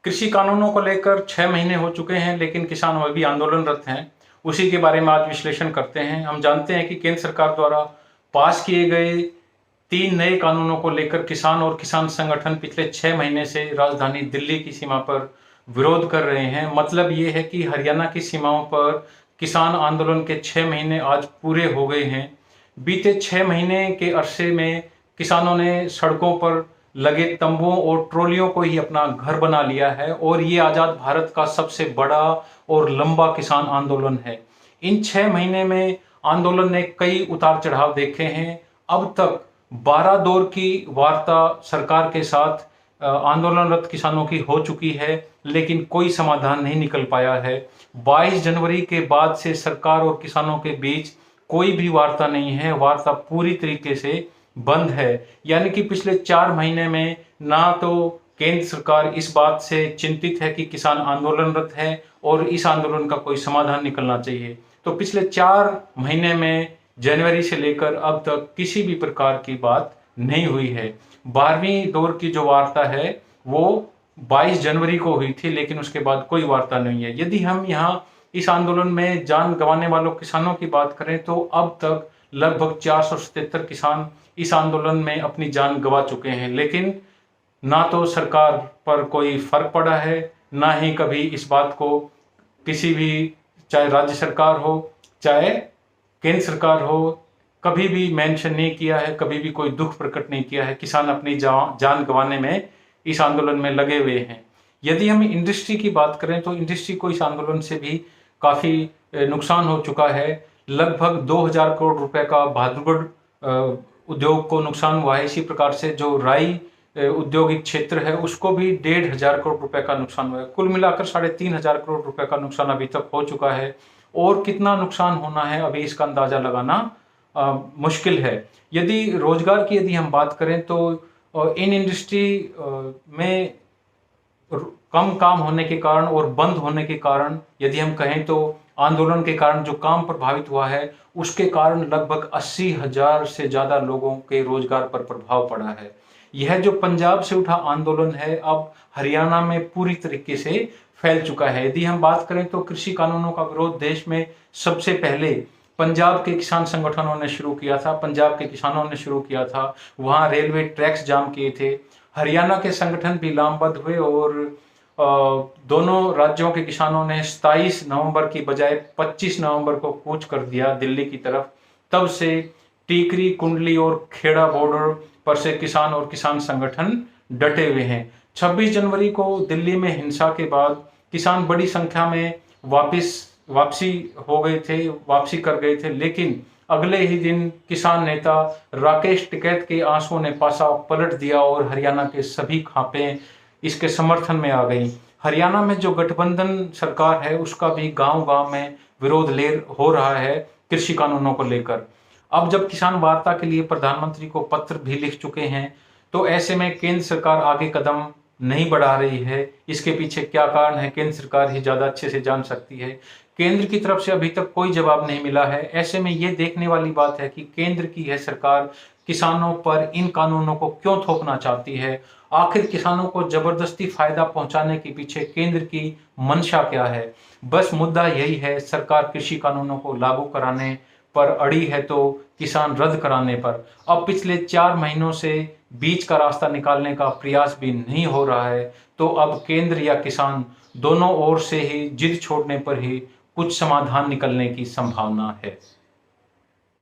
कृषि कानूनों को लेकर 6 महीने हो चुके हैं, लेकिन किसान अभी भी आंदोलनरत हैं। उसी के बारे में आज विश्लेषण करते हैं। हम जानते हैं कि केंद्र सरकार द्वारा पास किए गए 3 नए कानूनों को लेकर किसान और किसान संगठन पिछले 6 महीने से राजधानी दिल्ली की सीमा पर विरोध कर रहे हैं। मतलब ये है कि हरियाणा की सीमाओं पर किसान आंदोलन के 6 महीने आज पूरे हो गए हैं। बीते 6 महीने के अरसे में किसानों ने सड़कों पर लगे तंबुओं और ट्रॉलियों को ही अपना घर बना लिया है और ये आज़ाद भारत का सबसे बड़ा और लंबा किसान आंदोलन है। इन 6 महीने में आंदोलन ने कई उतार चढ़ाव देखे हैं। अब तक 12 दौर की वार्ता सरकार के साथ आंदोलनरत किसानों की हो चुकी है, लेकिन कोई समाधान नहीं निकल पाया है। 22 जनवरी के बाद से सरकार और किसानों के बीच कोई भी वार्ता नहीं है। वार्ता पूरी तरीके से बंद है। यानी कि पिछले 4 महीने में ना तो केंद्र सरकार इस बात से चिंतित है कि किसान आंदोलनरत है और इस आंदोलन का कोई समाधान निकलना चाहिए। तो पिछले 4 महीने में जनवरी से लेकर अब तक किसी भी प्रकार की बात नहीं हुई है। 12वीं दौर की जो वार्ता है वो 22 जनवरी को हुई थी, लेकिन उसके बाद कोई वार्ता नहीं है। यदि हम यहाँ इस आंदोलन में जान गंवाने वालों किसानों की बात करें तो अब तक लगभग 477 किसान इस आंदोलन में अपनी जान गंवा चुके हैं, लेकिन ना तो सरकार पर कोई फर्क पड़ा है, ना ही कभी इस बात को किसी भी, चाहे राज्य सरकार हो चाहे केंद्र सरकार हो, कभी भी मेंशन नहीं किया है, कभी भी कोई दुख प्रकट नहीं किया है। किसान अपनी जान गंवाने में इस आंदोलन में लगे हुए हैं। यदि हम इंडस्ट्री की बात करें तो इंडस्ट्री को इस आंदोलन से भी काफ़ी नुकसान हो चुका है। लगभग 2000 करोड़ रुपए का बहादुरगढ़ उद्योग को नुकसान हुआ है। इसी प्रकार से जो राई औद्योगिक क्षेत्र है उसको भी 1500 करोड़ रुपए का नुकसान हुआ है। कुल मिलाकर 3500 करोड़ रुपए का नुकसान अभी तक हो चुका है और कितना नुकसान होना है अभी इसका अंदाजा लगाना मुश्किल है। यदि हम बात करें तो इन इंडस्ट्री में कम काम होने के कारण और बंद होने के कारण, यदि हम कहें तो आंदोलन के कारण जो काम प्रभावित हुआ है उसके कारण लगभग 80,000 से ज़्यादा लोगों के रोजगार पर प्रभाव पड़ा है। यह जो पंजाब से उठा आंदोलन है अब हरियाणा में पूरी तरीके से फैल चुका है। यदि हम बात करें तो कृषि कानूनों का विरोध देश में सबसे पहले पंजाब के किसान संगठनों ने शुरू किया था, पंजाब के किसानों ने शुरू किया था। वहाँ रेलवे ट्रैक्स जाम किए थे। हरियाणा के संगठन भी लामबंद हुए और दोनों राज्यों के किसानों ने 27 नवंबर की बजाय 25 नवंबर को कूच कर दिया दिल्ली की तरफ। तब से टीकरी, कुंडली और खेड़ा बॉर्डर पर से किसान और किसान संगठन डटे हुए हैं। 26 जनवरी को दिल्ली में हिंसा के बाद किसान बड़ी संख्या में वापसी कर गए थे, लेकिन अगले ही दिन किसान नेता राकेश टिकैत के आंसुओं ने पासा पलट दिया और हरियाणा के सभी खापें इसके समर्थन में आ गई। हरियाणा में जो गठबंधन सरकार है उसका भी गांव-गांव में विरोध हो रहा है कृषि कानूनों को लेकर। अब जब किसान वार्ता के लिए प्रधानमंत्री को पत्र भी लिख चुके हैं तो ऐसे में केंद्र सरकार आगे कदम नहीं बढ़ा रही है। इसके पीछे क्या कारण है केंद्र सरकार ही ज्यादा अच्छे से जान सकती है। केंद्र की तरफ से अभी तक कोई जवाब नहीं मिला है। ऐसे में ये देखने वाली बात है कि केंद्र की यह सरकार किसानों पर इन कानूनों को क्यों थोपना चाहती है। आखिर किसानों को जबरदस्ती फायदा पहुंचाने के पीछे केंद्र की मंशा क्या है। बस मुद्दा यही है, सरकार कृषि कानूनों को लागू कराने पर अड़ी है तो किसान रद्द कराने पर। अब पिछले 4 महीनों से बीच का रास्ता निकालने का प्रयास भी नहीं हो रहा है, तो अब केंद्र या किसान दोनों ओर से ही जिद छोड़ने पर ही कुछ समाधान निकलने की संभावना है।